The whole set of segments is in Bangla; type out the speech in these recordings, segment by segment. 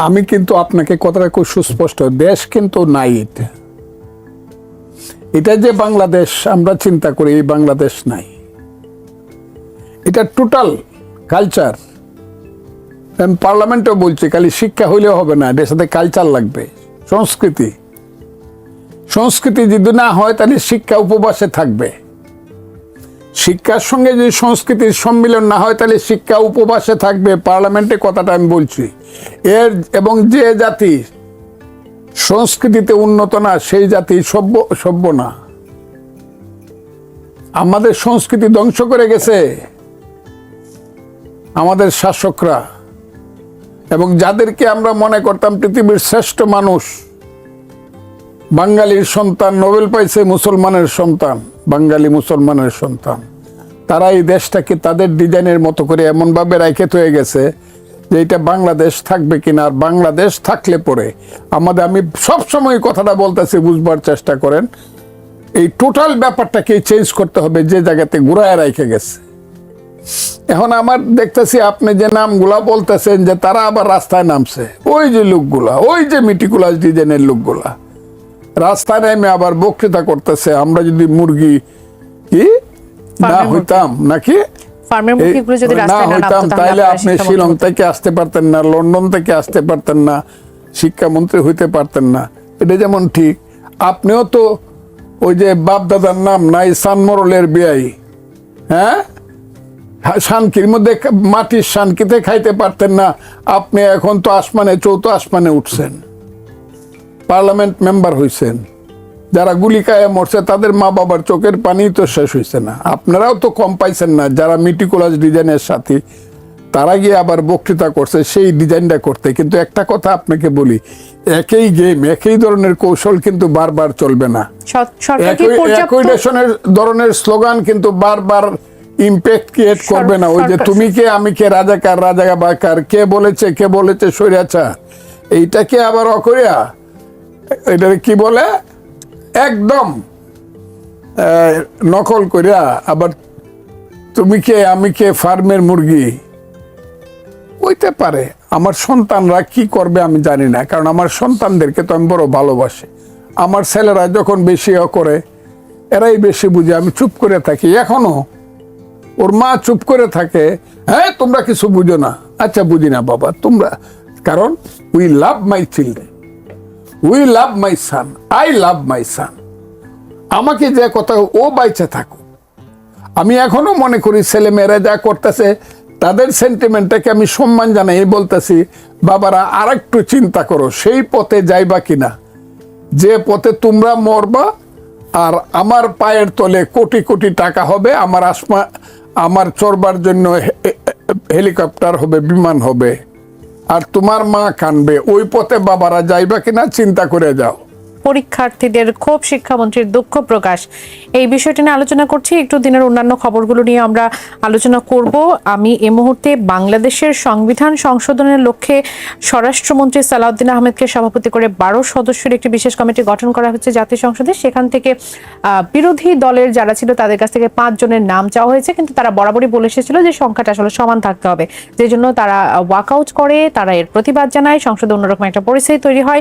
আমি কিন্তু আপনাকে কথাটা খুব সুস্পষ্ট, দেশ কিন্তু নাই এটা। এটা যে বাংলাদেশ আমরা চিন্তা করি, এই বাংলাদেশ নাই। এটা টোটাল কালচার। আমি পার্লামেন্টেও বলছি, খালি শিক্ষা হইলেও হবে না, এটার সাথে কালচার লাগবে, সংস্কৃতি। সংস্কৃতি যদি না হয় তাহলে শিক্ষা উপবাসে থাকবে। শিক্ষার সঙ্গে যদি সংস্কৃতির সম্মিলন না হয় তাহলে শিক্ষা উপবাসে থাকবে। পার্লামেন্টে কথাটা আমি বলছি। এবং যে জাতি সংস্কৃতিতে উন্নত না, সেই জাতি সভ্য না। আমাদের সংস্কৃতি ধ্বংস করে গেছে আমাদের শাসকরা, এবং যাদেরকে আমরা মনে করতাম পৃথিবীর শ্রেষ্ঠ মানুষ, বাঙালির সন্তান, নোবেল পাইছে মুসলমানের সন্তান, বাঙালি মুসলমানের সন্তান, তারা এই দেশটাকে তাদের ডিজাইনের মতো করে এমনভাবে রাইখে হয়ে গেছে যে এটা বাংলাদেশ থাকবে কিনা। আর বাংলাদেশ থাকলে পরে আমি সবসময় কথাটা বলতেছি, বুঝবার চেষ্টা করেন, এই টোটাল ব্যাপারটাকে চেঞ্জ করতে হবে, যে জায়গাতে ঘুরায় রাইখে গেছে। এখন আমার দেখতেছি আপনি যে নামগুলা বলতেছেন যে তারা আবার রাস্তায় নামছে, ওই যে লোকগুলা, ওই যে মিটিকুলাস ডিজাইনের লোকগুলা রাস্তায় নেমে আবার বক্তৃতা করতেছে, আমরা যদি মুরগি কি না হইতাম, নাকি না হইতাম, তাইলে আপনি শিলং থেকে আসতে পারতেন না, লন্ডন থেকে আসতে পারতেন না, শিক্ষামন্ত্রী হইতে পারতেন না। এটা যেমন ঠিক, আপনিও তো ওই যে বাপ দাদার নাম নাই, সানমরলের বিয়াই, হ্যাঁ, শানকির মধ্যে মাটির শানকিতে খাইতে পারতেন না। আপনি এখন তো আসমানে, চৌথ আসমানে উঠছেন, পার্লামেন্ট মেম্বার হইছেন। যারা গুলি খায় মরছে তাদের মা বাবার চোখের পানি তো শেষ হয়েছে না। আপনারাও তো কম পাইছেন না, যারা মিটিকুলাস ডিজাইনের সাথী, তারা গিয়ে আবার বক্তৃতা করছে সেই ডিজাইনটা করতে। কিন্তু একটা কথা আপনাকে বলি, একই গেম, একই ধরনের কৌশল কিন্তু বারবার চলবে না। একই ধরনের স্লোগান কিন্তু বারবার ইম্প্যাক্ট ক্রিয়েট করবে না। ওই যে তুমি কে আমি কে, রাজাকার রাজাকার, কে বলেছে স্বৈরাচার, এইটাকে আবার অকরিয়া এটা কি বলে একদম নকল করিয়া আবার তুমি কে আমি কে, ফার্মের মুরগি হইতে পারে। আমার সন্তানরা কি করবে আমি জানি না, কারণ আমার সন্তানদেরকে তো আমি বড় ভালোবাসি। আমার ছেলেরা যখন বেশি করে, এরাই বেশি বুঝে, আমি চুপ করে থাকি। এখনো ওর মা চুপ করে থাকে, হ্যাঁ তোমরা কিছু বুঝো না। আচ্ছা বুঝি না বাবা, তোমরা, কারণ we love my children, we love my son, I love my son. আমাকে যে কথা, ও বাইচে থাকো। আমি এখনো মনে করি ছেলে মেয়েরা যা করতেছে তাদের সেন্টিমেন্টটাকে আমি সম্মান জানাই, বলতেছি বাবারা আর একটু চিন্তা করো, সেই পথে যাইবা কিনা যে পথে তোমরা মরবা, আর আমার পায়ের তলে কোটি কোটি টাকা হবে, আমার চড়বার জন্য হেলিকপ্টার হবে, বিমান হবে, আর তোমার মা কানবে। ওই পথে বাবারা যাইবা কিনা চিন্তা করে যাও। পরীক্ষার্থীদের ক্ষোভ, শিক্ষামন্ত্রীর দুঃখ প্রকাশ, এই বিষয়টি নিয়ে আলোচনা করছি। একটু দিনের অন্যান্য খবরগুলো নিয়ে আমরা আলোচনা করব। আমি এই মুহূর্তে বাংলাদেশের সংবিধান সংশোধনের লক্ষ্যে স্বরাষ্ট্রমন্ত্রী সালাউদ্দিন আহমেদকে সভাপতি করে 12 সদস্যের একটি বিশেষ কমিটি গঠন করা হচ্ছে জাতীয় সংসদে। সেখান থেকে বিরোধী দলের যারা ছিল তাদের কাছ থেকে 5 জনের নাম চাওয়া হয়েছে, কিন্তু তারা বরাবরই বলে এসেছিল যে সংখ্যাটা আসলে সমান থাকতে হবে, যে জন্য তারা ওয়াকআউট করে, তারা এর প্রতিবাদ জানায়, সংসদে অন্যরকম একটা পরিস্থিতি তৈরি হয়।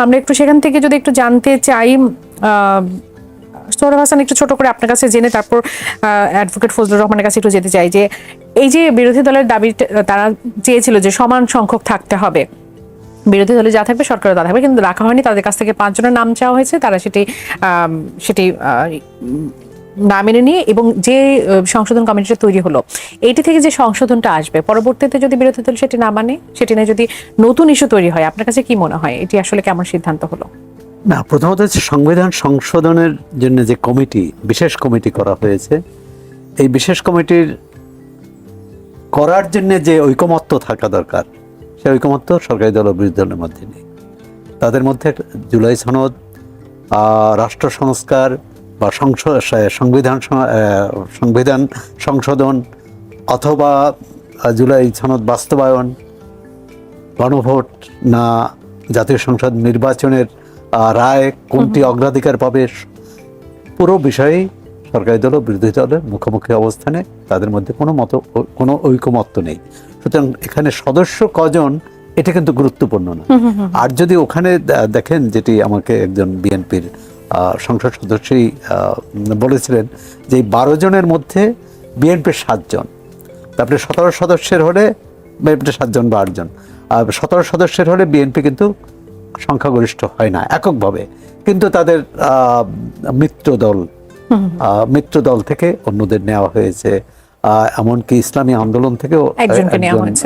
আমরা একটু সেখান থেকে যদি একটু জানতে চাই, সোহরাব হাসান, একটু ছোট করে আপনার কাছে জেনে তারপর অ্যাডভোকেট ফজলুর রহমানের কাছে একটু যেতে চাই, যে এই যে বিরোধী দলের দাবি, তারা চেয়েছিল যে সমান সংখ্যক থাকতে হবে, বিরোধী দলে যা থাকবে সরকারও তা থাকবে, কিন্তু রাখা হয়নি। তাদের কাছ থেকে 5 জনের নাম চাওয়া হয়েছে, তারা সেটি না মেনে নিয়ে, এবং যে সংশোধন কমিটিটা তৈরি হলো, এইটি থেকে যে সংশোধনটা আসবে পরবর্তীতে যদি বিরোধী দল সেটি না মানে, সেটি নিয়ে যদি নতুন ইস্যু তৈরি হয়, আপনার কাছে কি মনে হয় এটি আসলে কেমন সিদ্ধান্ত হলো? না, প্রথমত হচ্ছে সংবিধান সংশোধনের জন্য যে কমিটি, বিশেষ কমিটি করা হয়েছে, এই বিশেষ কমিটির করার জন্য যে ঐকমত্য থাকা দরকার, সেই ঐকমত্য সরকারি দল ও বিরোধী দলের মধ্যে নেই। তাদের মধ্যে জুলাই সনদ, রাষ্ট্র সংস্কার বা সংবিধান সংশোধন, অথবা জুলাই সনদ বাস্তবায়ন, গণভোট না জাতীয় সংসদ নির্বাচনের রায় কোনটি অগ্রাধিকার পাবে, পুরো বিষয়ে সরকারি দল ও বিরোধী দলের মুখোমুখি অবস্থানে, তাদের মধ্যে কোনো ঐকমত্য নেই। সুতরাং এখানে সদস্য কজন এটা কিন্তু গুরুত্বপূর্ণ না। আর যদি ওখানে দেখেন, যেটি আমাকে একজন বিএনপির সংসদ সদস্যই বলেছিলেন, যে 12 জনের মধ্যে বিএনপির 7 জন, তারপরে 17 সদস্যের হলে বিএনপির 7 জন বা 8 জন, আর 17 সদস্যের হলে বিএনপি কিন্তু সংখ্যাগরিষ্ঠ হয় না এককভাবে, কিন্তু তাদের মিত্র দল থেকে অন্যদের নেওয়া হয়েছে, এমনকি ইসলামী আন্দোলন থেকেও একজনকে নেওয়া হয়েছে,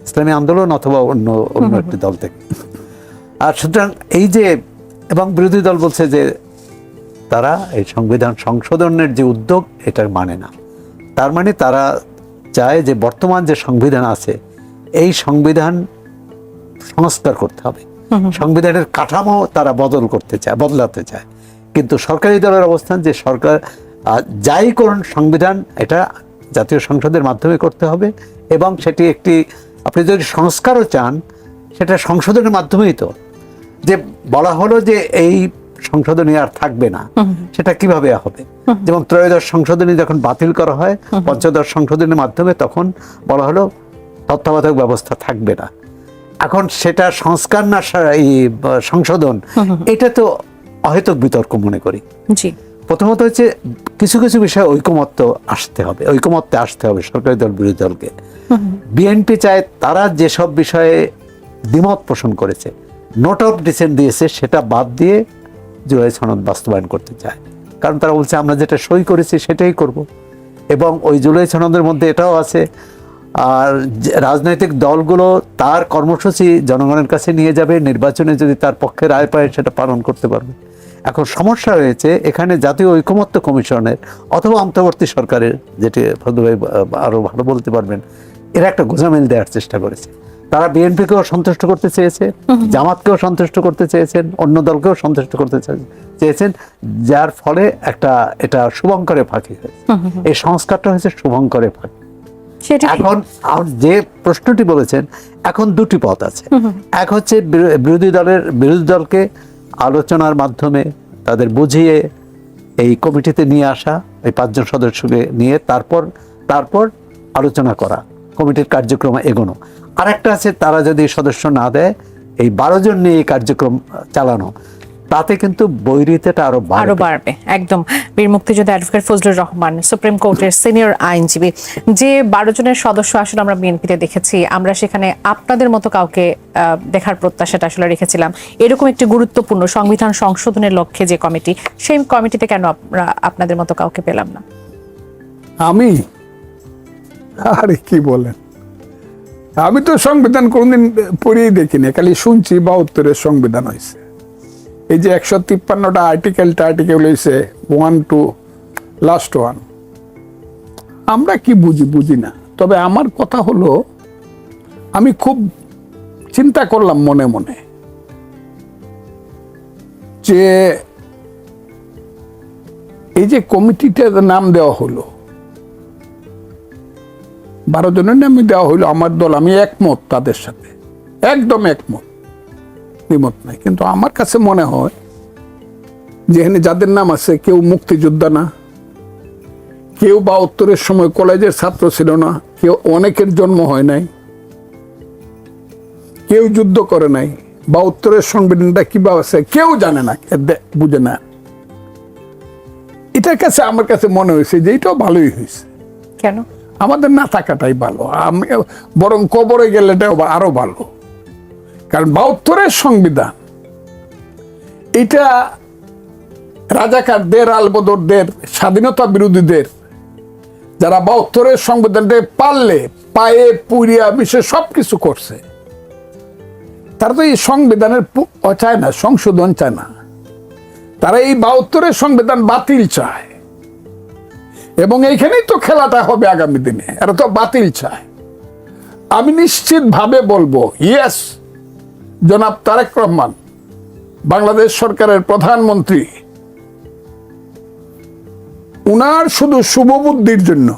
ইসলামী আন্দোলন অথবা অন্য একটি দল থেকে। আর সুতরাং এই যে, এবং বিরোধী দল বলছে যে তারা এই সংবিধান সংশোধনের যে উদ্যোগ এটার মানে না। তার মানে তারা চায় যে বর্তমান যে সংবিধান আছে এই সংবিধান সংস্কার করতে হবে, সংবিধানের কাঠামো তারা বদলাতে চায়। কিন্তু সরকারি দলের অবস্থান যে সরকার যাই করুন, সংবিধান এটা জাতীয় সংসদের মাধ্যমে করতে হবে, এবং সেটি একটি, আপনি যদি সংস্কারও চান সেটা সংশোধনের মাধ্যমেই। তো যে বলা হলো যে এই সংশোধনী আর থাকবে না, সেটা কিভাবে হবে? যেমন ত্রয়োদশ সংশোধনী যখন বাতিল করা হয় পঞ্চদশ সংশোধনীর মাধ্যমে, তখন বলা হলো তত্ত্বাবধায়ক ব্যবস্থা থাকবে না। এখন সেটা সংস্কার না সংশোধন, এটা তো অহেতুক বিতর্ক মনে করি। প্রথমত হচ্ছে কিছু কিছু বিষয়ে ঐকমত্যে আসতে হবে সরকারি দল বিরোধী দলকে। বিএনপি চায় তারা যেসব বিষয়ে দ্বিমত পোষণ করেছে, নোট অফ ডিসেন্ট দিয়েছে, সেটা বাদ দিয়ে জুলাই সনদ বাস্তবায়ন করতে চায়। কারণ তারা বলছে আমরা যেটা সই করেছি সেটাই করব, এবং ওই জুলাই সনদের মধ্যে এটাও আছে। আর রাজনৈতিক দলগুলো তার কর্মসূচি জনগণের কাছে নিয়ে যাবে, নির্বাচনে যদি তার পক্ষে রায় পায় সেটা পালন করতে পারবে। এখন সমস্যা হয়েছে এখানে জাতীয় ঐকমত্য কমিশনের অথবা অন্তর্বর্তী সরকারের, যেটি ফজলুল ভাই আরো ভালো বলতে পারবেন, এরা একটা গোঁজামিল দেওয়ার চেষ্টা করেছে। তারা বিএনপিকেও সন্তুষ্ট করতে চেয়েছে, জামাতকেও সন্তুষ্ট করতে চেয়েছেন, অন্য দলকেও সন্তুষ্ট করতে চেয়েছেন, যার ফলে এটা শুভঙ্করে ফাঁকি হয়েছে। এই সংস্কারটা হয়েছে শুভঙ্করে ফাঁকি। এখন যে প্রশ্নটি বলেছেন, এখন দুটি পথ আছে। এক হচ্ছে বিরোধী দলকে আলোচনার মাধ্যমে তাদের বুঝিয়ে এই কমিটিতে নিয়ে আসা, এই 5 জন সদস্যকে নিয়ে তারপর আলোচনা করা, কমিটির কার্যক্রম এগোনো। আরেকটা আছে তারা যদি সদস্য না দেয়, এই 12 জন নিয়ে এই কার্যক্রম চালানো, তাতে কিন্তু বৈরিতাটা আরো বাড়বে। একদম। বীর মুক্তিযোদ্ধা অ্যাডভোকেট ফজলুর রহমান, সুপ্রিম কোর্টের সিনিয়র আইনজীবী, যে 12 জনের সদস্য আসলে আমরা বিএনপিতে দেখেছি, আমরা সেখানে আপনাদের মতো কাউকে দেখার প্রত্যাশাটা আসলে রেখেছিলাম। এরকম একটি গুরুত্বপূর্ণ সংবিধান সংশোধনের লক্ষ্যে যে কমিটি, সেই কমিটিতে কেন আমরা আপনাদের মতো কাউকে পেলাম না? আরে কি বলেন, আমি তো সংবিধান কোনদিন পড়েই দেখিনি, খালি শুনছি 72-এর সংবিধান হয়েছে। এই যে 153টা আর্টিকেল হয়েছে 1 to লাস্ট 1, আমরা কি বুঝি না। তবে আমার কথা হলো, আমি খুব চিন্তা করলাম মনে মনে যে এই যে কমিটিটার নাম দেওয়া হলো, 12 জনের নামে দেওয়া হইলো, আমার দল, আমি একমত তাদের সাথে, একদম একমত, দ্বিমত নাই। কিন্তু আমার কাছে মনে হয় যেখানে যাদের নাম আছে, কেউ মুক্তিযোদ্ধা না, কেউ 72-এর সময় কলেজের ছাত্র ছিল না, কেউ, অনেকের জন্ম হয় নাই, কেউ যুদ্ধ করে নাই, 72-এর সংবিধানটা কিভাবে আছে কেউ জানে না, বুঝে না। এটার কাছে আমার কাছে মনে হয়েছে যে এটাও ভালোই হয়েছে। কেন? আমাদের না থাকাটাই ভালো, আমি বরং কবরে গেলে এটাও আরো ভালো। কারণ 72-এর সংবিধান এটা রাজাকারদের, আলবদরদের, স্বাধীনতা বিরোধীদের, যারা 72-এর সংবিধানটা পারলে পায়ে পুড়িয়া বিষয়ে সবকিছু করছে, তারা তো এই সংবিধানের চায় না, সংশোধন চায় না। তারা এই 72-এর সংবিধান বাতিল চায়, এবং এইখানেই তো খেলাটা হবে আগামী দিনে। এরা তো বাতিল চায়। আমি নিশ্চিত ভাবে বলবো, ইয়েস, জনাব তারেক রহমান, বাংলাদেশ সরকারের প্রধানমন্ত্রী, উনার শুধু শুভবুদ্ধির জন্য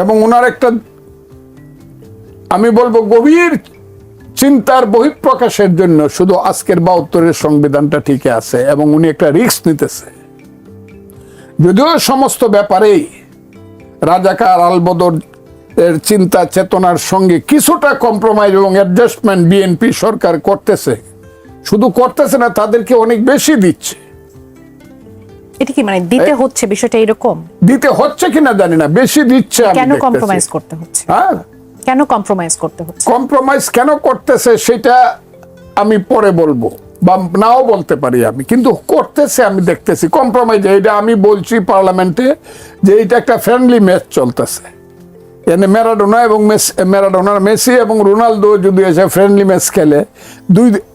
এবং উনার একটা, আমি বলবো গভীর চিন্তার বহিঃপ্রকাশের জন্য শুধু আজকের 72-এর সংবিধানটা ঠিক আছে, এবং উনি একটা রিস্ক নিতেছে। যদিও সমস্ত ব্যাপারেই রাজাকার, আলবদর এর চিন্তা চেতনার সঙ্গে কিছুটা কম্প্রোমাইজ এবং অ্যাডজাস্টমেন্ট বিএনপি সরকার করতেছে, শুধু করতেছে না, তাদেরকে অনেক বেশি দিচ্ছে। এটা কি মানে দিতে হচ্ছে, বিষয়টা এরকম? দিতে হচ্ছে কিনা জানি না, বেশি দিচ্ছে। আমি কেন দেখতেছি। কম্প্রোমাইজ করতে হচ্ছে? হ্যাঁ, কেন কম্প্রোমাইজ করতে হচ্ছে? কম্প্রোমাইজ কেন করতেছে সেটা আমি পরে বলবো, বা নাও বলতে পারি আমি, কিন্তু করতেছে আমি দেখতেছি কম্প্রোমাইজ। এটা আমি বলছি পার্লামেন্টে যে এটা একটা ফ্রেন্ডলি ম্যাচ চলতেছে। এনে ম্যারাডোনার মেসি এবং রোনালদো যদি এসে ফ্রেন্ডলি ম্যাচ খেলে,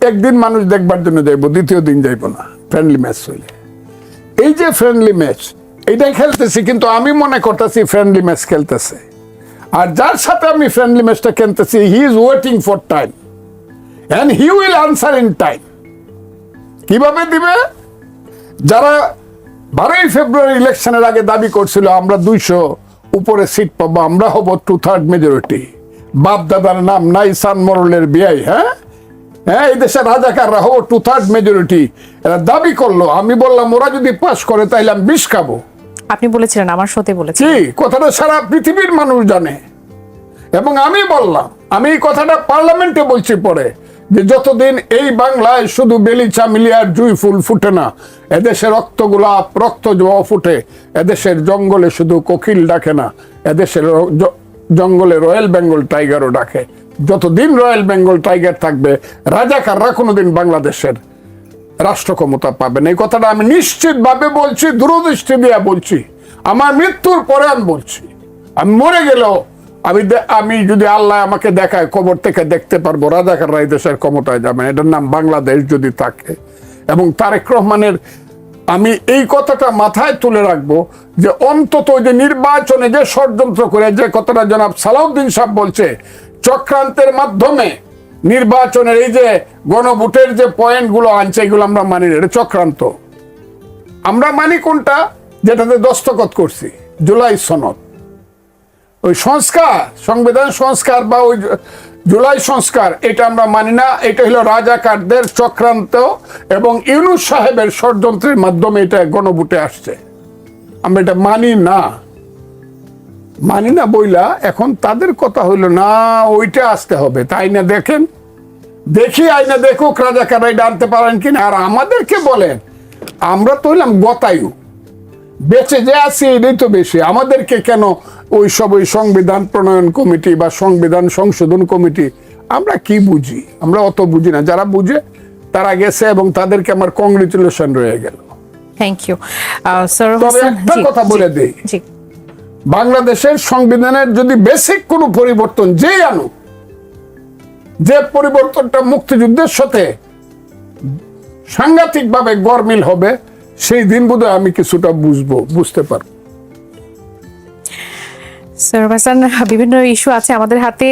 একদিন মানুষ দেখবার জন্য যাইব, দ্বিতীয় দিন যাইব না ফ্রেন্ডলি ম্যাচ হইলে। এই যে ফ্রেন্ডলি ম্যাচ এইটাই খেলতেছি, কিন্তু আমি মনে করতেছি ফ্রেন্ডলি ম্যাচ খেলতেছে। আর যার সাথে আমি ফ্রেন্ডলি ম্যাচটা খেলতেছি, he is waiting for time and he will answer in time. কিভাবে দিবে? যারা 12ই ফেব্রুয়ারি ইলেকশনের আগে দাবি করছিল আমরা 200 উপরে সিট পাবো, আমরা হব 2/3 মেজরিটি, বাপ দাদার নাম নাই, সান মরলের বিয়াই, হ্যাঁ হ্যাঁ, এই দেশের রাজাকাররা হবো 2/3 মেজরিটি, এরা দাবি করলো। আমি বললাম ওরা যদি পাস করে তাইলে আমি 20 খাবো। আপনি বলেছিলেন, আমার সাথে বলেছিলেন। কি কথাটা সারা পৃথিবীর মানুষ জানে। এবং আমি বললাম, আমি এই কথাটা পার্লামেন্টে বলছি পরে, যে যতদিন এই বাংলায় শুধু বেলিচা মিলিয়ার জুই ফুল ফুটে না, এদেশে রক্ত গোলাপ রক্ত জোয়া ফুটে, এদেশের জঙ্গলে শুধু কোকিল ডাকে না, এদেশের জঙ্গলে রয়্যাল বেঙ্গল টাইগারও ডাকে। যতদিন রয়্যাল বেঙ্গল টাইগার থাকবে, রাজাকাররা কোনোদিন বাংলাদেশের রাষ্ট্র ক্ষমতা পাবেন। এই কথাটা আমি নিশ্চিতভাবে বলছি, দূরদৃষ্টি দিয়ে বলছি। আমার মৃত্যুর পরে আমি বলছি, আমি মরে গেলেও আমি যদি আল্লাহ আমাকে দেখায়, কবর থেকে দেখতে পারবো রাজাকাররা এই দেশের ক্ষমতায় যাবেন। এটার নাম বাংলাদেশ যদি থাকে। এবং তারেক রহমানের, আমি এই কথাটা মাথায় তুলে রাখবো যে অন্তত যে নির্বাচনে যে ষড়যন্ত্র করে, যে কথাটা জনাব সালাউদ্দিন সাহেব বলছে, চক্রান্তের মাধ্যমে নির্বাচনের এই যে গণভোটের যে পয়েন্টগুলো আনছে, এগুলো আমরা মানি না, এটা চক্রান্ত। আমরা মানি কোনটা? যেটাতে দস্তখত করছি, জুলাই সনদ, ওই সংস্কার, সংবিধান সংস্কার বা ওই জুলাই সংস্কার, এটা আমরা মানি না। এটা হলো রাজাকারদের চক্রান্ত এবং ইউনূস সাহেবের ষড়যন্ত্রের মাধ্যমে এটা গণভোটে আসছে। আমরা এটা মানি না বইলা এখন তাদের কথা হইলো না ওইটা আসতে হবে। তাই না, দেখেন, দেখি আইনা দেখুক রাজাকাররা এটা আনতে পারেন কিনা। আর আমাদেরকে বলেন, আমরা তো হইলাম গতায়ু, বেঁচে যে আছি এটাই তো বেশি। আমাদেরকে কেন ওই সংবিধান প্রণয়ন কমিটি বা সংবিধান সংশোধন কমিটি, আমরা কি বুঝি? আমরা অত বুঝি না। যারা বুঝে তারা গেছে এবং তাদেরকে আমার কংগ্রেচুলেশন রয়ে গেল। Thank you sir. তবে একটা কথা বলে দেই, বাংলাদেশের সংবিধানের যদি বেসিক কোনো পরিবর্তন যেই আনুক, যে পরিবর্তনটা মুক্তিযুদ্ধের সাথে সাংঘাতিকভাবে গরমিল হবে, সেই দিন বোধহয় আমি কিছুটা বুঝতে পারবো। স্যার হাসান, বিভিন্ন ইস্যু আছে আমাদের হাতে,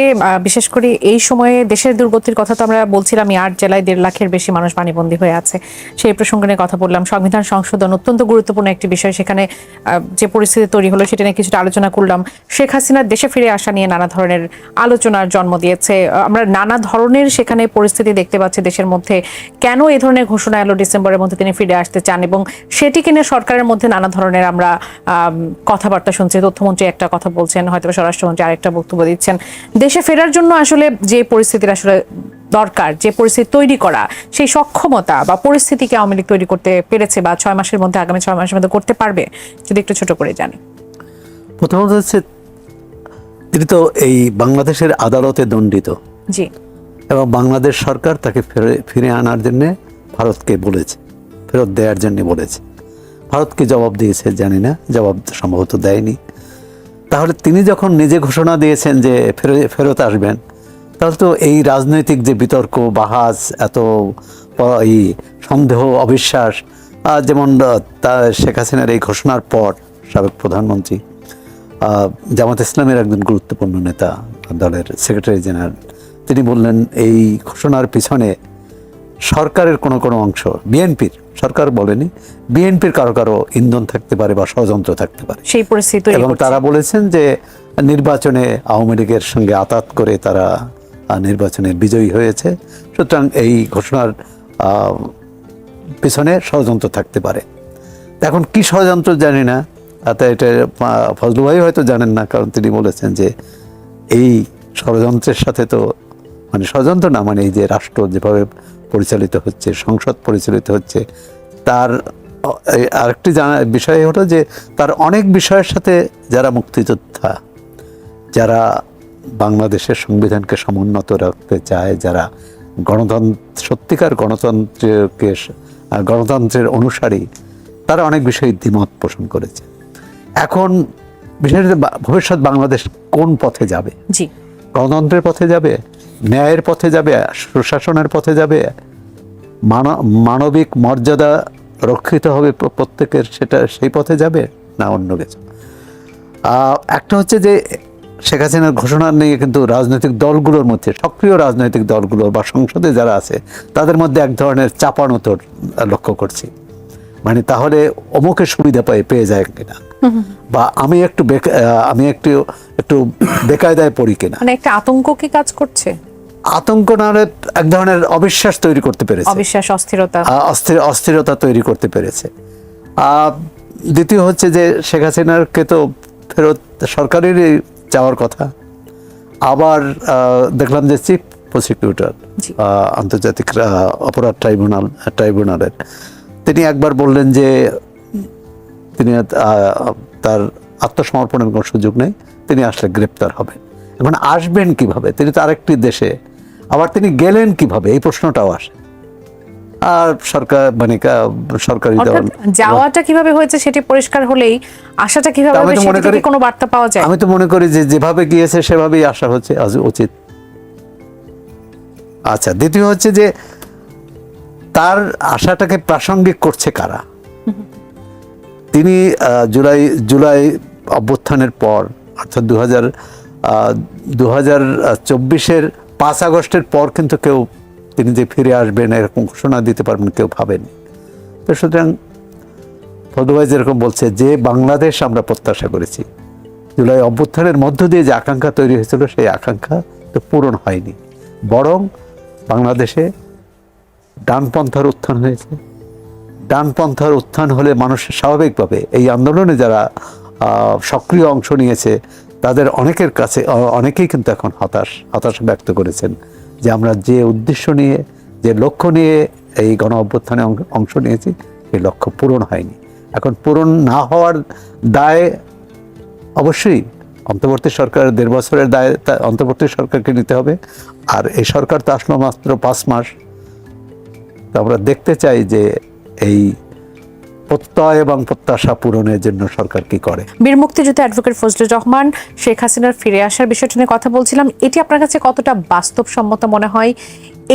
বিশেষ করে এই সময়ে দেশের দুর্গতির কথা তো আমরা বলছিলাম। 8 জেলায় 1.5 লাখের বেশি মানুষ পানিবন্দী হয়ে আছে, সেই প্রসঙ্গ নিয়ে কথা বললাম। সংবিধান সংশোধন অত্যন্ত গুরুত্বপূর্ণ একটি বিষয়, সেখানে যে পরিস্থিতি তৈরি হলো সেটা নিয়ে কিছুটা আলোচনা করলাম। শেখ হাসিনার দেশে ফিরে আসা নিয়ে নানা ধরনের আলোচনার জন্ম দিয়েছে। আমরা নানা ধরনের সেখানে পরিস্থিতি দেখতে পাচ্ছি দেশের মধ্যে। কেন এই ধরনের ঘোষণা এলো ডিসেম্বরের মধ্যে তিনি ফিরে আসতে চান, এবং সেটিকে নিয়ে সরকারের মধ্যে নানা ধরনের আমরা কথাবার্তা শুনছি। তথ্যমন্ত্রী একটা কথা বলছেন, হয়তো স্বরাষ্ট্রমন্ত্রী আরেকটা বক্তব্য দিচ্ছেন। দেশে ফেরার জন্য আসলে যে পরিস্থিতির আসলে দরকার, যে পরিস্থিতি তৈরি করা, সেই সক্ষমতা বা পরিস্থিতিকে আওয়ামী লীগ তৈরি করতে পেরেছে বা 6 মাসের মধ্যে, আগামী 6 মাসের মধ্যে করতে পারবে, যদি একটু ছোট করে জানি। প্রথমত হচ্ছে, তিনি তো এই বাংলাদেশের আদালতে দণ্ডিত, জি, এবং বাংলাদেশ সরকার তাকে ফিরে আনার জন্য ভারতকে বলেছে, ফেরত দেওয়ার জন্য বলেছে। ভারতকে জবাব দিয়েছে জানি না, জবাব সম্ভবত দেয়নি। তাহলে তিনি যখন নিজে ঘোষণা দিয়েছেন যে ফেরত আসবেন, তাহলে তো এই রাজনৈতিক যে বিতর্ক, বাহাস, এত এই সন্দেহ, অবিশ্বাস, যেমন শেখ হাসিনার এই ঘোষণার পর সাবেক প্রধানমন্ত্রী, জামাত ইসলামের একজন গুরুত্বপূর্ণ নেতা, দলের সেক্রেটারি জেনারেল, তিনি বললেন এই ঘোষণার পিছনে সরকারের কোনো অংশ, বিএনপির, সরকার বলেনি, বিএনপির কারো ইন্ধন থাকতে পারে বা ষড়যন্ত্র থাকতে পারে, সেই পরিস্থিতি। এবং তারা বলেছেন যে নির্বাচনে আওয়ামী লীগের সঙ্গে আতাত করে তারা নির্বাচনে বিজয়ী হয়েছে, সুতরাং এই ঘোষণার পিছনে ষড়যন্ত্র থাকতে পারে। এখন কি ষড়যন্ত্র জানি না, এটা ফজলু ভাই হয়তো জানেন না, কারণ তিনি বলেছেন যে এই ষড়যন্ত্রের সাথে তো মানে ষড়যন্ত্র না, মানে এই যে রাষ্ট্র যেভাবে পরিচালিত হচ্ছে, সংসদ পরিচালিত হচ্ছে, তার আরেকটি বিষয় হলো যে তার অনেক বিষয়ের সাথে যারা মুক্তিযোদ্ধা, যারা বাংলাদেশের সংবিধানকে সমুন্নত রাখতে চায়, যারা সত্যিকার গণতন্ত্রের অনুসারী, তারা অনেক বিষয়ে দ্বিমত পোষণ করেছে। এখন বিশেষত ভবিষ্যৎ বাংলাদেশ কোন পথে যাবে? জি, গণতন্ত্রের পথে যাবে, ন্যায়ের পথে যাবে, সুশাসনের পথে যাবে, মানবিক মর্যাদা রক্ষিত হবে প্রত্যেকের, সেটা সেই পথে যাবে, না অন্য কিছু? একটা হচ্ছে যে শেখ হাসিনার ঘোষণা নিয়ে কিন্তু রাজনৈতিক দলগুলোর মধ্যে, সক্রিয় রাজনৈতিক দলগুলো বা সংসদে যারা আছে, তাদের মধ্যে এক ধরনের চাপানোতর লক্ষ্য করছি। মানে তাহলে অমুকের সুবিধা পেয়ে যায় কিনা, বা আমি একটু বেকায়দায় পড়ি কিনা, মানে একটা আতঙ্ক কি কাজ করছে? আতঙ্ক না হলে এক ধরনের অবিশ্বাস তৈরি করতে পেরেছে, অবিশ্বাস, অস্থিরতা, অস্থিরতা তৈরি করতে পেরেছে। দ্বিতীয় হচ্ছে যে শেখ হাসিনারকে তো ফেরত সরকারেরই যাওয়ার কথা। আবার দেখলাম যে চিফ প্রসিকিউটর আন্তর্জাতিক অপরাধ ট্রাইব্যুনালের তিনি একবার বললেন যে তিনি তার আত্মসমর্পণের কোনো সুযোগ নেই, তিনি আসলে গ্রেপ্তার হবেন। এখন আসবেন কিভাবে? তিনি তো আরেকটি দেশে, আবার তিনি গেলেন কিভাবে, এই প্রশ্নটাও আসে। আর সরকারি দল যাওয়াটা কিভাবে হয়েছে সেটি পরিষ্কার হলেই আশাটা কিভাবে হবে সেটা থেকে কোনো বার্তা পাওয়া যায়? আমি তো মনে করি যে যেভাবে গিয়েছে সেভাবেই আসা হচ্ছে উচিত। আচ্ছা, দ্বিতীয় হচ্ছে যে তার আশাটাকে প্রাসঙ্গিক করছে কারা? তিনি জুলাই অভ্যুত্থানের পর, অর্থাৎ 2024-এর 5 আগস্টের পর কিন্তু কেউ তিনি যে ফিরে আসবেন এরকম ঘোষণা দিতে পারবেন কেউ ভাবেনি। তো সুতরাং ফজলুভাই যেরকম বলছে যে বাংলাদেশ আমরা প্রত্যাশা করেছি, জুলাই অভ্যুত্থানের মধ্য দিয়ে যে আকাঙ্ক্ষা তৈরি হয়েছিল সেই আকাঙ্ক্ষা তো পূরণ হয়নি, বরং বাংলাদেশে ডানপন্থার উত্থান হয়েছে। ডানপন্থার উত্থান হলে মানুষের স্বাভাবিকভাবে এই আন্দোলনে যারা সক্রিয় অংশ নিয়েছে তাদের অনেকেই কিন্তু এখন হতাশা ব্যক্ত করেছেন যে আমরা যে উদ্দেশ্য নিয়ে, যে লক্ষ্য নিয়ে এই গণ অভ্যুত্থানে অংশ নিয়েছি সেই লক্ষ্য পূরণ হয়নি। এখন পূরণ না হওয়ার দায় অবশ্যই অন্তর্বর্তী সরকারের 1.5 বছরের দায় অন্তর্বর্তী সরকারকে নিতে হবে। আর এই সরকার তো আসলো মাত্র 5 মাস। তো আমরা দেখতে চাই যে এই প্রত্যয় এবং প্রত্যাশা পূরণের জন্য সরকার কি করে। বীর মুক্তিযোদ্ধা অ্যাডভোকেট ফজলুর রহমান, শেখ হাসিনার ফিরে আসার বিষয়টি নিয়ে কথা বলছিলাম। এটি আপনার কাছে কতটা বাস্তবসম্মত মনে হয়?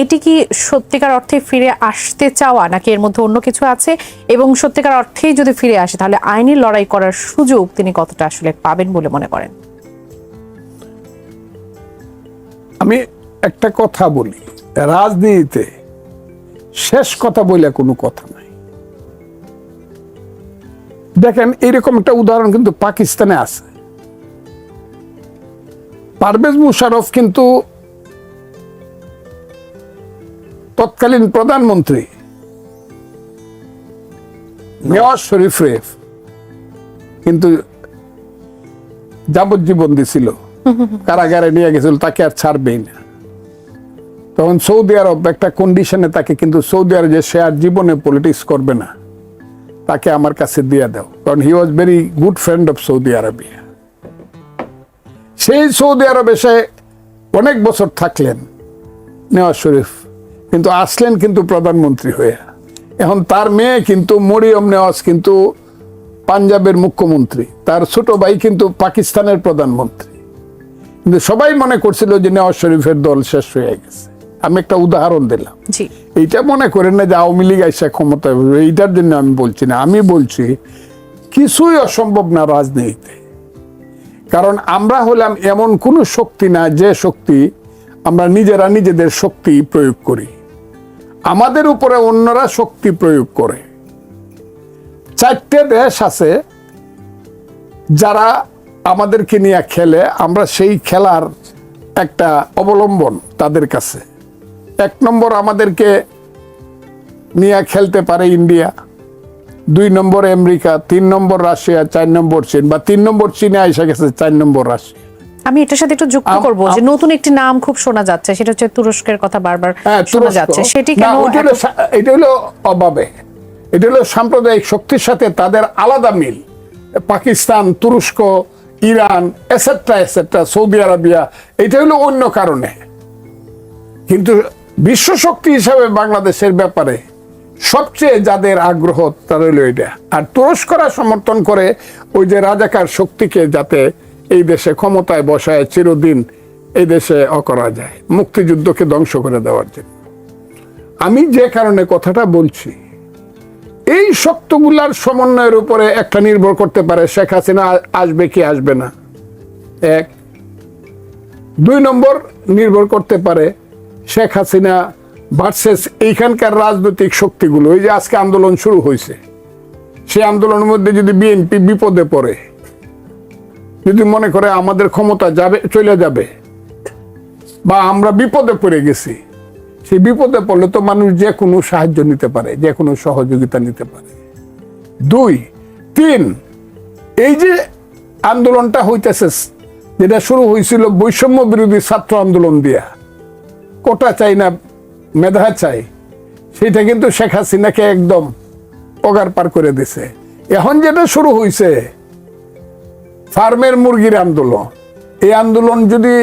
এটি কি সত্যিকার অর্থে ফিরে আসতে চাওয়া, নাকি এর মধ্যে অন্য কিছু আছে? এবং সত্যিকার অর্থেই যদি ফিরে আসে তাহলে আইনি লড়াই করার সুযোগ তিনি কতটা আসলে পাবেন বলে মনে করেন? আমি একটা কথা বলি, রাজনীতিতে শেষ কথা বলে কোনো কথা নাই। দেখেন, এরকম একটা উদাহরণ কিন্তু পাকিস্তানে আছে। পারভেজ মুশারফ কিন্তু তৎকালীন প্রধানমন্ত্রী নওয়াজ শরীফের কিন্তু যাবজ্জীবন দিছিল, কারাগারে নিয়ে গেছিল, তাকে আর ছাড়বেই না। তখন সৌদি আরব একটা কন্ডিশনে তাকে, কিন্তু সৌদি আরব যে সে আর জীবনে পলিটিক্স করবে না, তাকে আমার কাছে দিয়ে দাও, কারণ he was very good friend of Saudi Arabia. সেই সৌদি আরবে সে অনেক বছর থাকলেন নওয়াজ শরীফ, কিন্তু আসলেন কিন্তু প্রধানমন্ত্রী হয়ে। এখন তার মেয়ে কিন্তু মরিয়ম নেওয়াজ কিন্তু পাঞ্জাবের মুখ্যমন্ত্রী, তার ছোট ভাই কিন্তু পাকিস্তানের প্রধানমন্ত্রী। কিন্তু সবাই মনে করছিল যে নওয়াজ শরীফের দল শেষ হয়ে গেছে। আমি একটা উদাহরণ দিলাম। এইটা মনে করেন না যে আওয়ামী লীগ আইসা ক্ষমতায়, এইটার জন্য আমি বলছি না। আমি বলছি কিছুই অসম্ভব না রাজনীতিতে, কারণ আমরা হলাম এমন কোনো শক্তি না যে শক্তি আমরা নিজেরা নিজেদের শক্তি প্রয়োগ করি, আমাদের উপরে অন্যরা শক্তি প্রয়োগ করে। 4টে দেশ আছে যারা আমাদেরকে নিয়ে খেলে, আমরা সেই খেলার একটা অবলম্বন তাদের কাছে। 1 নম্বর আমাদেরকে নিয়ে খেলতে পারে ইন্ডিয়া, 2 নম্বর আমেরিকা, 3 নম্বর রাশিয়া, 4 নম্বর চীন, বা 3 নম্বর চীনে এসে গেছে, 4 নম্বর রাশিয়া। আমি এটার সাথে একটু যুক্ত করব যে নতুন একটি নাম খুব শোনা যাচ্ছে, সেটা হচ্ছে তুরস্কের কথা বারবার শোনা যাচ্ছে। সেটি কেন? এটা হলো অভাবে, এটা হলো সাম্প্রদায়িক শক্তির সাথে তাদের আলাদা মিল। পাকিস্তান, তুরস্ক, Iran et cetera et cetera, Saudi Arabia, এটা হলো অন্য কারণে। কিন্তু বিশ্ব শক্তি হিসাবে বাংলাদেশের ব্যাপারে সবচেয়ে যাদের আগ্রহ তারা হলো এটা। আর তুরস্করা সমর্থন করে ওই যে রাজাকার শক্তিকে যাতে এই দেশে ক্ষমতায় বসায় চিরদিন এই দেশে করা যায়, মুক্তিযুদ্ধকে ধ্বংস করে দেওয়ার জন্য। আমি যে কারণে কথাটা বলছি, এই শক্তগুলার সমন্বয়ের উপরে একটা নির্ভর করতে পারে শেখ হাসিনা আসবে কি আসবে না, এক। 2 নম্বর নির্ভর করতে পারে শেখ হাসিনা ভার্সেস এইখানকার রাজনৈতিক শক্তিগুলো। এই যে আজকে আন্দোলন শুরু হয়েছে, সেই আন্দোলনের মধ্যে যদি বিএনপি বিপদে পড়ে, যদি মনে করে আমাদের ক্ষমতা যাবে, চলে যাবে, বা আমরা বিপদে পড়ে গেছি, সেই বিপদে পড়লে তো মানুষ যে কোনো সাহায্য নিতে পারে, যে কোনো সহযোগিতা নিতে পারে। 2, 3, এই যে আন্দোলনটা হইতেছে, যেটা শুরু হয়েছিল বৈষম্য বিরোধী ছাত্র আন্দোলন দিয়া, কোটা চাই না মেধা চাই, সেটা কিন্তু শেখ হাসিনাকে একদম পগার পার করে দিছে। এখন যেটা শুরু হয়েছে ফার্মের মুরগির আন্দোলন, এই আন্দোলন যদি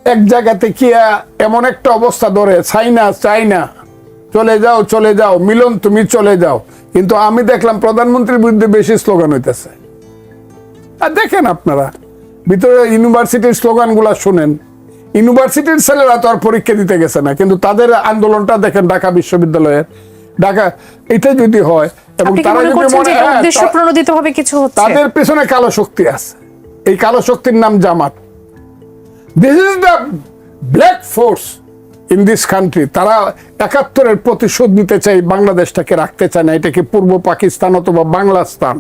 এক জায়গাতে কি এমন একটা অবস্থা ধরে, চাই না, চলে যাও মিলন, তুমি চলে যাও, কিন্তু আমি দেখলাম প্রধানমন্ত্রীর বিরুদ্ধে বেশি স্লোগান হইতেছে। আর দেখেন আপনারা ভিতরে ইউনিভার্সিটির স্লোগানগুলা শুনেন, ইউনিভার্সিটির ছেলেরা তো আর পরীক্ষা দিতে গেছে না, কিন্তু তাদের আন্দোলনটা দেখেন ঢাকা বিশ্ববিদ্যালয়ের, ঢাকা, এটা যদি হয় এবং তারা যদি উদ্দেশ্যপ্রণোদিতভাবে কিছু হচ্ছে, তাদের পেছনে কালো শক্তি আছে, এই কালো শক্তির নাম Jamaat. This is the black force in this country. তারা 71-এর প্রতিশোধ নিতে চাই, বাংলাদেশটাকে রাখতে চায় না, এটাকে পূর্ব পাকিস্তান অথবা বাংলাস্তান,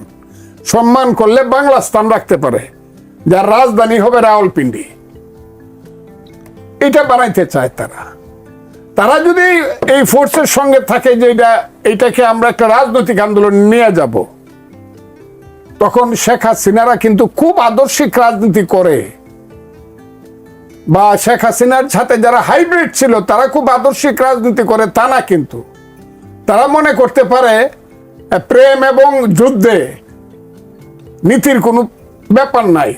সম্মান করলে বাংলাস্তান রাখতে পারে, যার রাজধানী হবে রাওয়ালপিন্ডি, এটা বানাইতে চায় তারা। তারা যদি এই ফোর্সের সঙ্গে থাকে যে এইটাকে আমরা একটা রাজনৈতিক আন্দোলন নিয়ে যাব, তখন শেখ হাসিনারা কিন্তু খুব আদর্শিক রাজনীতি করে, বা শেখ হাসিনার সাথে যারা হাইব্রিড ছিল তারা খুব আদর্শিক রাজনীতি করে তা না, কিন্তু তারা মনে করতে পারে প্রেম এবং যুদ্ধে নীতির কোনো ব্যাপার নাই,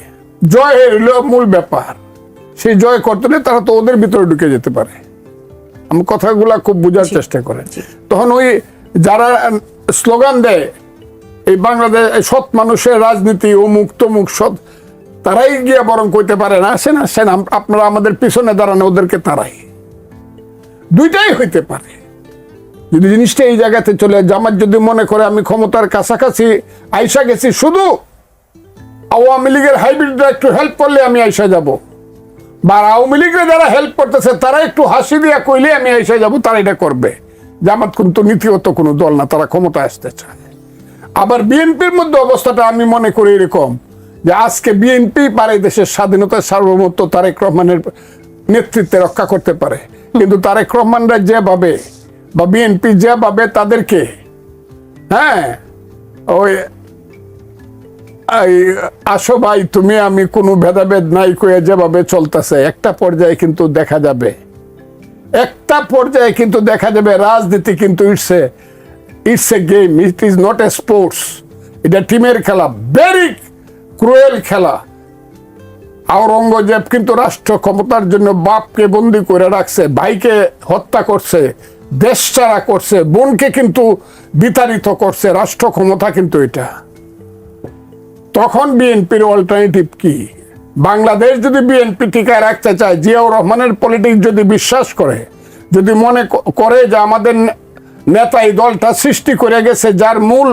জয় হইল মূল ব্যাপার। সেই জয় করতে হলে তারা তো ওদের ভিতরে ঢুকে যেতে পারে। আমি কথাগুলা খুব বোঝার চেষ্টা করে, তখন ওই যারা স্লোগান দেয় এই বাংলাদেশ সৎ মানুষের রাজনীতি, অমুক তমুক সৎ, তারাই গিয়ে বরং কইতে পারে না, আসেন আপনারা আমাদের পিছনে দাঁড়ানো, ওদেরকে তারাই। দুইটাই হইতে পারে। যদি জিনিসটা এই জায়গাতে চলে, জামাত যদি মনে করে আমি ক্ষমতার কাছাকাছি আইসা গেছি, শুধু আওয়ামী লীগের হাইব্রিডরা একটু হেল্প করলে আমি আইসা যাব, বা আওয়ামী লীগের যারা হেল্প করতেছে তারা একটু হাসি দিয়া কইলে আমি আইসা যাব, তারা এটা করবে। জামাত কিন্তু নীতিগত কোনো দল না, তারা ক্ষমতা আসতে চায়। আবার বিএনপির মধ্যে অবস্থাটা আমি মনে করি এরকম, যে আজকে বিএনপি পারে দেশের স্বাধীনতার সার্বভৌমত্ব তারেক রহমানের নেতৃত্বে রক্ষা করতে পারে, কিন্তু তারেক রহমানরা যেভাবে বা বিএনপি যেভাবে তাদেরকে ওই আসো ভাই তুমি আমি কোনো ভেদাভেদ নাই কয়ে যেভাবে চলতেছে, একটা পর্যায়ে কিন্তু দেখা যাবে রাজনীতি কিন্তু it's a game, it is not a sports. এটা টিমের খেলা, ভেরি ক্রুয়েল খেলা। আওরঙ্গজেব কিন্তু রাষ্ট্র ক্ষমতার জন্য বাপকে বন্দি করে রাখছে, ভাইকে হত্যা করছে, দেশ ছাড়া করছে, বোনকে কিন্তু বিতাড়িত করছে, রাষ্ট্র ক্ষমতা কিন্তু এটা। তখন বিএনপির অল্টারনেটিভ কি? বাংলাদেশ যদি বিএনপি টিকায় রাখতে চায়, জিয়াউর রহমানের পলিটিক্স যদি বিশ্বাস করে, যদি মনে করে যে আমাদের নেতা এই দলটা সৃষ্টি করে গেছে, যার মূল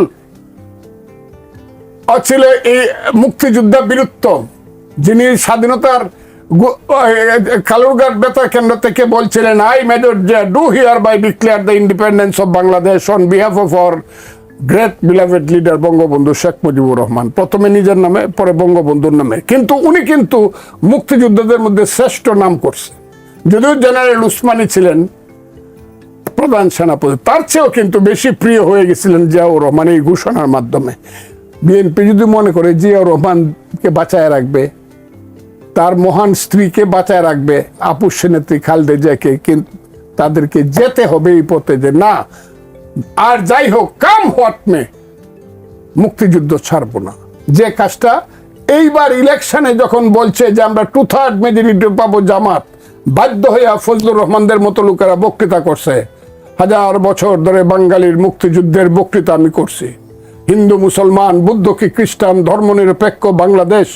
ছিল এই মুক্তিযোদ্ধা বীরত্ব, যিনি স্বাধীনতার কালুরঘাট বেতার কেন্দ্র থেকে বলছিলেন, I major do hereby declare the independence of Bangladesh on behalf of our great beloved leader Bangabandhu Sheikh Mujibur Rahman, প্রথমে নিজের নামে পরে বঙ্গবন্ধুর নামে। কিন্তু উনি কিন্তু মুক্তিযোদ্ধাদের মধ্যে শ্রেষ্ঠ নাম করছে, যদিও জেনারেল উসমানী ছিলেন প্রধান সেনাপতি, তার চেয়েও কিন্তু বেশি প্রিয় হয়ে গেছিলেন জিয়াউর রহমান এই ঘোষণার মাধ্যমে। বিএনপি যদি মনে করে জিয়াউর রহমানকে বাঁচায় রাখবে, তার মহান স্ত্রীকে বাঁচায় রাখবে আপুস নেত্রী খালেদা জিয়াকে, কিন্তু তাদেরকে যেতে হবে এই পথে যে না, আর যাই হোক কাম হোয়াট মে, মুক্তিযুদ্ধ ছাড়বো না। যে কাজটা এইবার ইলেকশনে যখন বলছে যে আমরা 2/3 মেজরিটি পাবো জামাত, বাধ্য হইয়া ফজলুর রহমানদের মতো লোকেরা বক্তৃতা করছে। 1000 বছর ধরে বাঙালির মুক্তিযুদ্ধের বক্তৃতা আমি করছি। হিন্দু মুসলমান বৌদ্ধ কি খ্রিস্টান ধর্মনিরপেক্ষ বাংলাদেশ,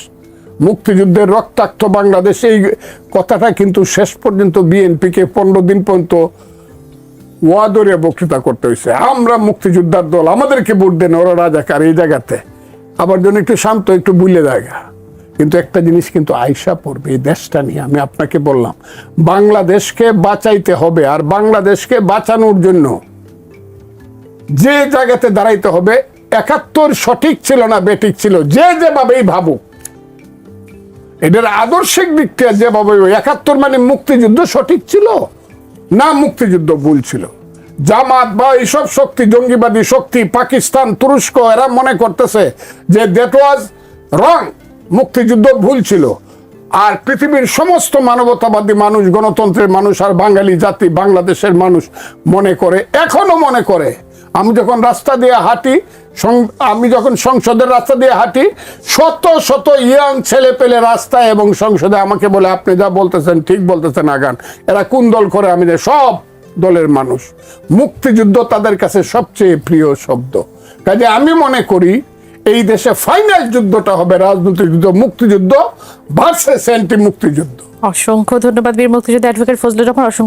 মুক্তিযুদ্ধের রক্তাক্ত বাংলাদেশ, এই কথাটা কিন্তু শেষ পর্যন্ত বিএনপিকে 15 দিন পর্যন্ত ওয়াদরে বক্তৃতা করতে হয়েছে। আমরা মুক্তিযোদ্ধার দল, আমাদেরকে ভোট দেন, ওরা রাজাকার। এই জায়গাতে আবার জন্য একটু শান্ত, একটু বুঝলে জায়গা। কিন্তু একটা জিনিস কিন্তু আয়সা পড়বে এই দেশটা নিয়ে। আমি আপনাকে বললাম বাংলাদেশকে বাঁচাইতে হবে, আর বাংলাদেশকে বাঁচানোর জন্য যে জায়গাতে দাঁড়াইতে হবে, 71 সঠিক ছিল না বেঠিক ছিল, যে যেভাবেই ভাবুক, এটার আদর্শিক দিকটা যেভাবে 71 মানে মুক্তিযুদ্ধ সঠিক ছিল না মুক্তিযুদ্ধ ভুল ছিল। জামাত বা এইসব শক্তি, জঙ্গিবাদী শক্তি, পাকিস্তান, তুরস্ক, এরা মনে করতেছে যে দ্যাট ওয়াজ রং, মুক্তিযুদ্ধ ভুল ছিল। আর পৃথিবীর সমস্ত মানবতাবাদী মানুষ, গণতন্ত্রের মানুষ, আর বাঙালি জাতি, বাংলাদেশের মানুষ মনে করে, এখনো মনে করে। আমি যখন রাস্তা দিয়ে হাঁটি, আমি যখন সংসদের রাস্তা দিয়ে হাঁটি, শত শত ইয়াং ছেলে পেলে রাস্তায় এবং সংসদে আমাকে বলে আপনি যা বলতেছেন ঠিক বলতেছেন আগান। এরা কোন দল করে? আমি সব দলের মানুষ। মুক্তিযুদ্ধ তাদের কাছে সবচেয়ে প্রিয় শব্দ। কাজে আমি মনে করি এই দেশে ফাইনাল যুদ্ধটা হবে রাজনৈতিক যুদ্ধ, মুক্তিযুদ্ধ ভার্সেস অ্যান্টি মুক্তিযুদ্ধ। অসংখ্য ধন্যবাদ বীর মুক্তিযোদ্ধা অ্যাডভোকেট ফজলুর রহমান। অসংখ্য